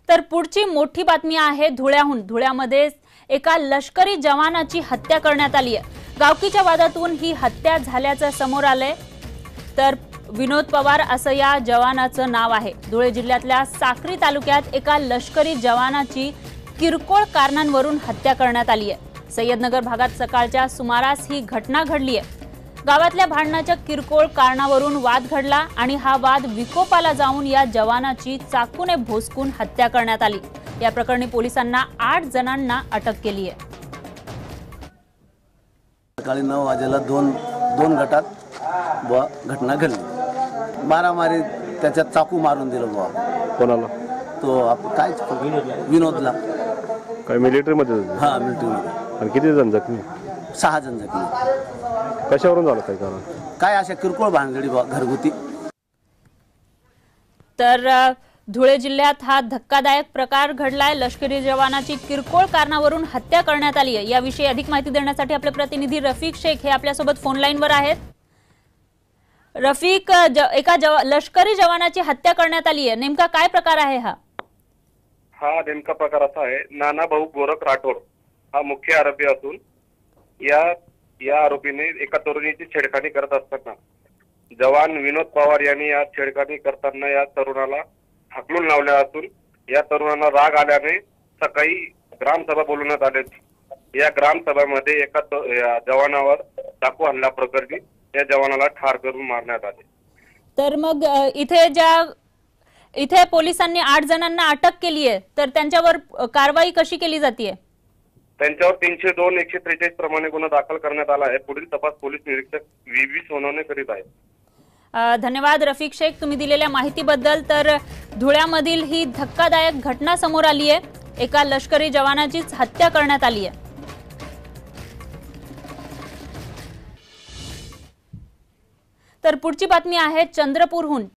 तर पुढची मोठी बातमी आहे धुळ्याहून। धुळ्यामध्ये एका लष्करी जवानाची हत्या करण्यात आली आहे। गावकीच्या वादातून ही हत्या झाल्याचं समोर आलंय। तर विनोद पवार असं या जवानाचं नाव आहे। धुळे जिल्ह्यातल्या साक्री तालुक्यात एका लष्करी जवानाची किरकोळ कारणांवरून हत्या करण्यात आली आहे। सय्यदनगर भागात सकाळच्या सुमारास ही घटना घडली आहे। गावातल्या भांडणाच्या किरकोळ कारणावरून वाद घडला आणि हा वाद विकोपाला जाऊन या जवानाची चाकूने भोसकून हत्या करण्यात आली। या प्रकरणी पोलिसांना 8 जणांना अटक केली आहे। सकाळी 9 वाजेला दोन गटात घटना घडली। मारामारी त्याच्यात चाकू मारून दिलं बुवा। कोणाला? तो काय विनोदला। काय मिलिटरी मध्ये? हां, मिलिटरी मध्ये। आणि किती जण जखमी? 6 जण जखमी। कशावरून झालं काय कारण? काय अशा किरकोळ भानगडी घरगुती। तर धुळे जिल्ह्यात हा धक्कादायक प्रकार घडलाय। लष्करी जवानाची किरकोळ कारणावरून हत्या करण्यात आली आहे। याविषयी अधिक माहिती देण्यासाठी आपले प्रतिनिधी रफिक शेख हे आपल्यासोबत फोन लाईनवर आहेत। रफिक, एका लष्करी जवानाची हत्या करण्यात आली आहे, नेमका काय प्रकार आहे हा? हा नेमका प्रकार असा आहे, नाना भाऊ गोरख राठोड हा मुख्य आरोपी असून या आरोपीने एका तरुणीची छेडखानी करत असताना जवान विनोद पवार यांनी या छेडखानी करताना या तरुणाला हाकलून लावले असून या तरुणाला राग आल्याने सकाळी ग्रामसभा बोलवण्यात आली। या ग्रामसभेमध्ये एका जवानावर चाकू हल्ला प्रकरणी या जवानाला ठार करून मारण्यात आले। तर मग इथे पोलिसांनी 8 जणांना अटक केली आहे, तर त्यांच्यावर कारवाई कशी केली जाते? त्यांच्यावर 302 143 प्रमाणे गुन्हा दाखल करण्यात आला आहे। पुढील तपास पोलीस निरीक्षक व्ही सोनवणे करीत आहेत। धन्यवाद रफिक शेख, तुम्ही दिलेल्या माहितीबद्दल। तर धुळ्यामधील ही धक्कादायक घटना समोर आली आहे। एका लष्करी जवानाचीच हत्या करण्यात आली आहे। तर पुढची बातमी आहे चंद्रपूरहून।